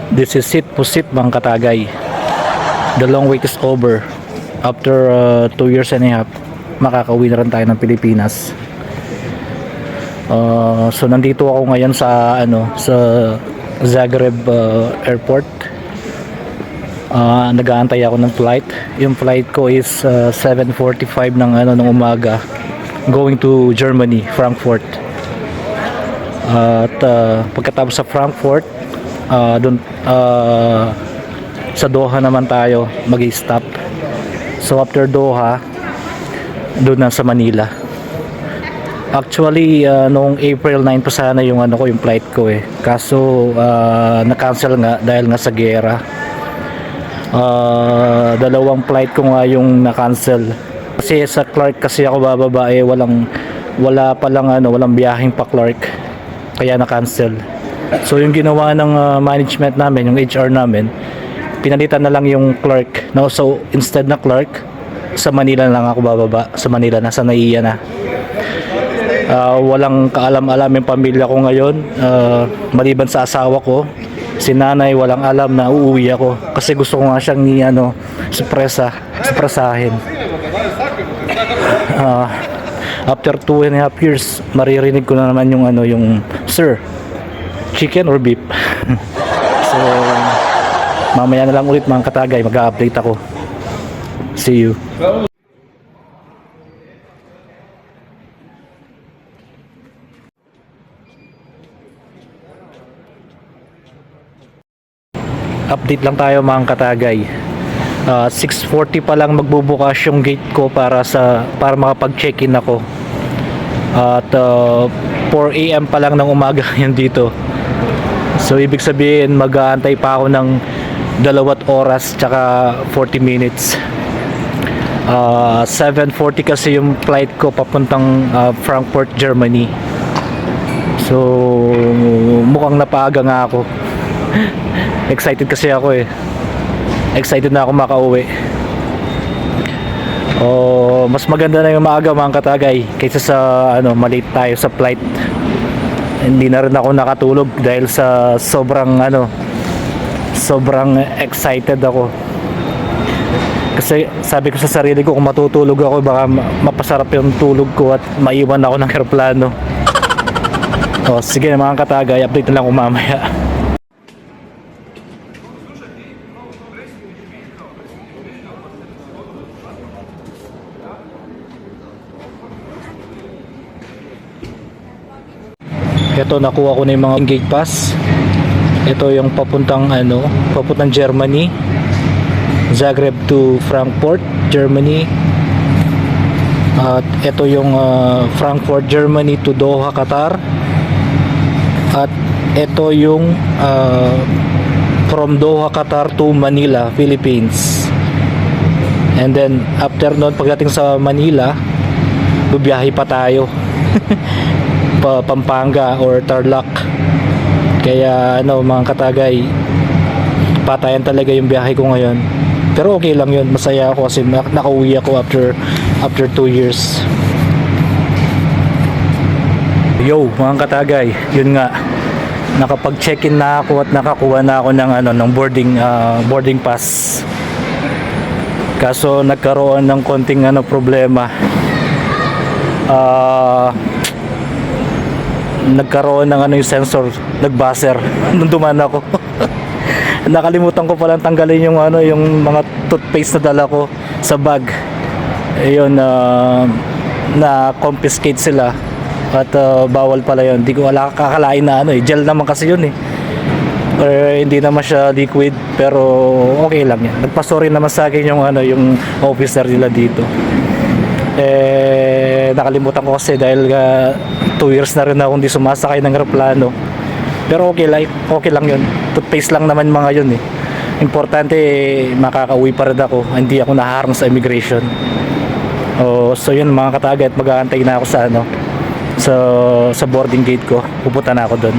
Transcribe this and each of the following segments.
This is it, pusit mga katagay. The long wait is over. After 2 years and a half, makakauwi na rin tayo ng Pilipinas. So nandito ako ngayon sa sa Zagreb airport. Nag-aantay ako ng flight. Yung flight ko is 7:45 ng umaga, going to Germany, Frankfurt. At pagkatapos sa Frankfurt, doon sa Doha naman tayo mag-i-stop. So after Doha, doon na sa Manila. Actually, noong April 9 pa sana yung yung flight ko eh. Kaso na-cancel nga dahil nga sa giyera. Dalawang flight ko nga yung na-cancel. Kasi sa Clark kasi ako bababa eh, wala walang biyaheng pa Clark. Kaya na-cancel. So yung ginawa ng management namin, yung HR namin, pinalitan na lang yung Clark. No? So instead na Clark, sa Manila na lang ako bababa. Sa Manila, nasa Naiya na. Walang kaalam-alam yung pamilya ko ngayon, maliban sa asawa ko. Si nanay walang alam na uuwi ako kasi gusto ko nga siyang surpresahin. After 2.5 years, maririnig ko na naman yung sir, chicken or beef. So mamaya na lang ulit mga katagay, mag-update ako. See you. Update lang tayo mga katagay. 6:40 pa lang magbubukas yung gate ko para makapag-check-in ako. At 4 AM pa lang ng umaga yan dito. So ibig sabihin mag-aantay pa ako ng 2 oras tsaka 40 minutes. 7:40 kasi yung flight ko papuntang Frankfurt, Germany. So mukhang napaaga nga ako. Excited kasi ako eh. Excited na ako makauwi. Mas maganda na yung maaga mga katagay kaysa sa malate tayo sa flight. Hindi na rin ako nakatulog dahil sa sobrang excited ako. Kasi sabi ko sa sarili ko, kung matutulog ako baka mapasarap yung tulog ko at maiwan ako ng eroplano. Sige mga katagay, update na lang ko mamaya. Ito, nakuha ko na yung mga gate pass. Ito yung papuntang Germany, Zagreb to Frankfurt, Germany. At ito yung Frankfurt, Germany to Doha, Qatar. At ito yung from Doha, Qatar to Manila, Philippines. And then after noon, pagdating sa Manila, bubiyahe pa tayo Pampanga or Tarlac. Kaya mga katagay, patayan talaga yung biyahe ko ngayon. Pero okay lang yun, masaya ako kasi nakauwi ako after 2 years. Yo mga katagay, yun nga, nakapag-check-in na ako at nakakuha na ako ng boarding pass. Kaso nagkaroon ng konting problema. Nagkaroon ng yung sensor, nag-buzzer nung dumaan ako. Nakalimutan ko palang tanggalin yung mga toothpaste na dala ko sa bag. Ayun, na confiscate sila at bawal pala yun. Hindi ko kakalain na gel naman kasi yun eh. Or hindi naman siya liquid, pero okay lang yan. Nagpa-sorry naman sa akin yung officer nila dito. Nakalimutan ko kasi dahil 2 years na rin ako hindi sumasakay ng aeroplano. Pero okay lang yun. Toothpaste lang naman mga yun eh. Importante makakauwi pa rin ako. Hindi ako naharang sa immigration. So yun mga katagay, at mag-aantay na ako sa boarding gate ko. Pupunta na ako doon.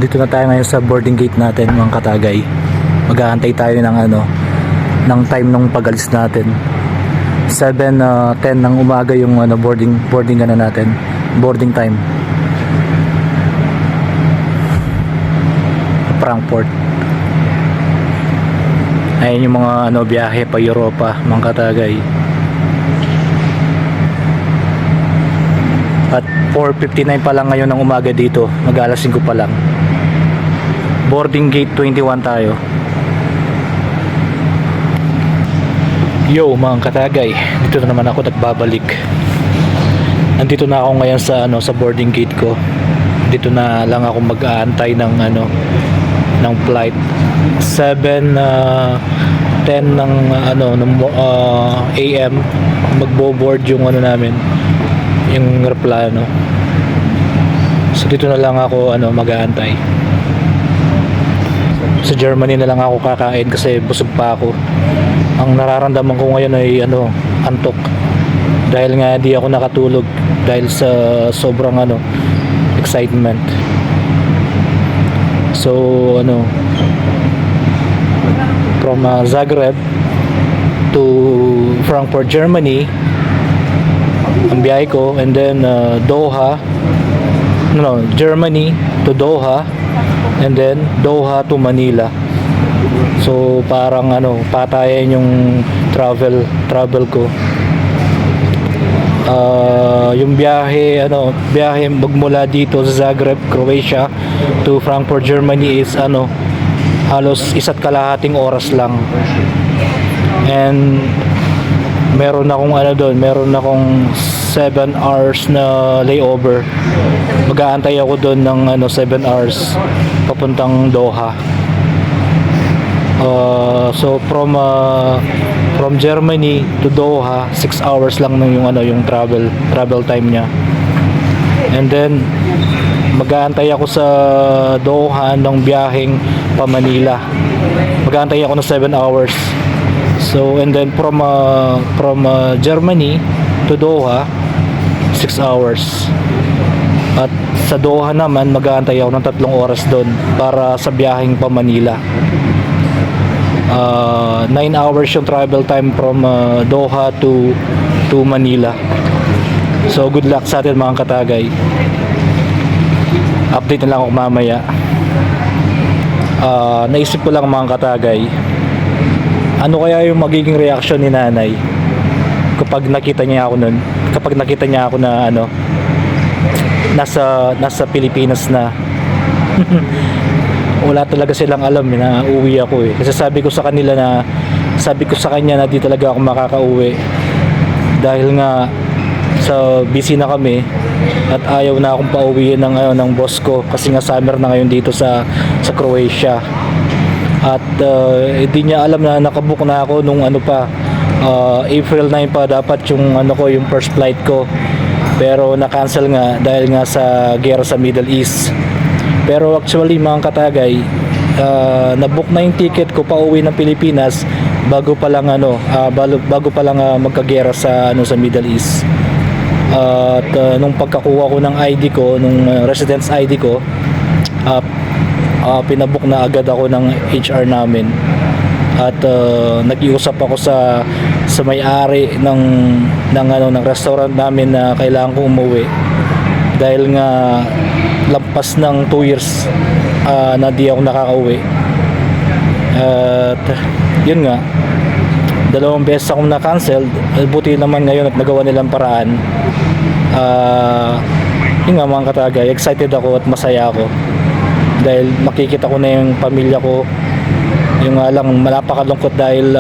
Nandito na tayo ngayon sa boarding gate natin mga katagay. Mag-aantay tayo ng ng time ng pag-alis natin. 7:10 ng umaga yung boarding natin. Boarding time. Frankfurt. Ayun yung mga biyahe pa Europa mga katagay. At 4:59 pa lang ngayon ng umaga dito. Mag-alas 5 pa lang. Boarding gate 21 tayo. Yo mga katagay, dito na naman ako nagbabalik. Nandito na ako ngayon sa boarding gate ko. Dito na lang ako mag-aantay ng ng flight. 7:10 ng AM magbo-board yung namin, yung aeroplano. So dito na lang ako mag-aantay. Sa Germany na lang ako kakain kasi busog pa ako. Ang nararamdaman ko ngayon ay antok. Dahil nga di ako nakatulog dahil sa sobrang excitement. So from Zagreb to Frankfurt, Germany ang biyahe ko, and then Germany to Doha, and then Doha to Manila. So parang patayan yung travel ko. Yung biyahe magmula dito sa Zagreb, Croatia to Frankfurt, Germany is halos 1.5 oras lang. And meron akong 7 hours na layover. Mag-aantay ako doon ng 7 hours papuntang Doha. So from Germany to Doha, 6 hours lang yung travel time niya. And then mag-aantay ako sa Doha ng biyaheng pa Manila. Mag-aantay ako ng 7 hours. So and then from Germany to Doha, 6 hours. At sa Doha naman mag-aantay ako ng 3 oras doon para sa biyaheng pa Manila. 9 hours yung travel time from Doha to Manila. So good luck sa atin mga katagay. Update na lang ako mamaya. Naisip ko lang mga katagay, ano kaya yung magiging reaction ni nanay kapag nakita niya ako na nasa Pilipinas na. Wala talaga silang alam na uuwi ako kasi sabi ko sa kanya na di talaga ako makakauwi dahil nga sa busy na kami at ayaw na akong pauwiin ng boss ko kasi nga summer na ngayon dito sa Croatia. At hindi niya alam na nakabook na ako nung April 9 pa dapat yung first flight ko, pero na-cancel nga dahil nga sa gera sa Middle East. Pero actually mga katagay, na-book na yung ticket ko pauwi ng Pilipinas bago pa lang magkagera sa Middle East. At nung pagkakuha ko ng ID ko, nung residence ID ko, pinabook na agad ako ng HR namin. At nag-iusap ako sa may-ari ng restaurant namin na kailangan kong umuwi dahil nga lampas ng 2 years na di ako nakakauwi. At yun nga, 2 beses akong na-cancel. Buti naman ngayon at nagawa nilang paraan. Yun nga mga katagay, excited ako at masaya ako dahil makikita ko na yung pamilya ko. Yung lang napakalungkot dahil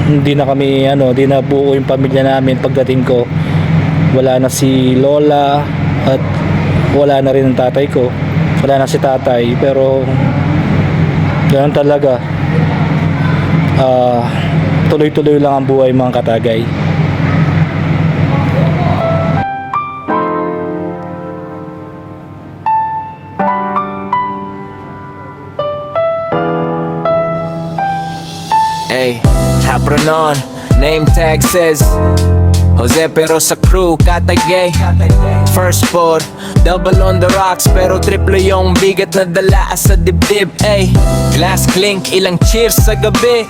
hindi na buo yung pamilya namin pagdating ko. Wala na si Lola at wala na rin ang tatay ko. Wala na si tatay, pero ganoon talaga. Tuloy-tuloy lang ang buhay mga katagay. Hey, Hapronon, name tag says Jose pero sa crew, Katagay First pour, double on the rocks, pero triple yung bigat na dala sa dibdib. Ay, glass clink, ilang cheers sa gabi,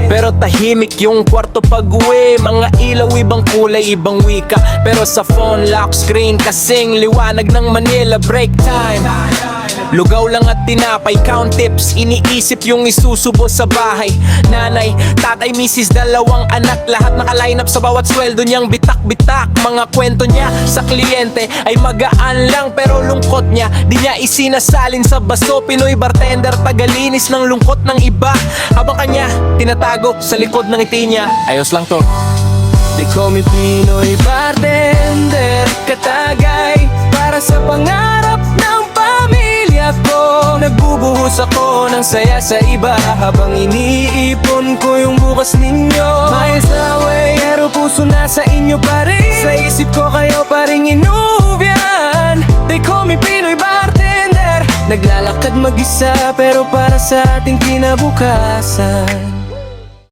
pero tahimik yung kwarto pag uwi. Mga ilaw, ibang kulay, ibang wika, pero sa phone lock screen kasing liwanag ng Manila. Break time, lugaw lang at tinapay, count tips, iniisip yung isusubo sa bahay. Nanay, tatay, misis, dalawang anak, lahat naka-line up sa bawat sweldo niyang bitak-bitak. Mga kwento niya sa kliyente ay magaan lang, pero lungkot niya di niya isinasalin sa baso. Pinoy bartender, tagalinis ng lungkot ng iba, habang kanya tinatago sa likod ng ngiti niya. Ayos lang to. They call me Pinoy bartender, katagay para sa pangarap ng pamilya ko. Nagbubuhos ako ng saya sa iba, habang iniipon ko yung bukas ninyo. Miles away, pero puso nasa inyo pa rin. Sa isip ko kayo pa rin inubyan. They call me Pinoy bartender, naglalakad mag-isa pero para sa ating kinabukasan.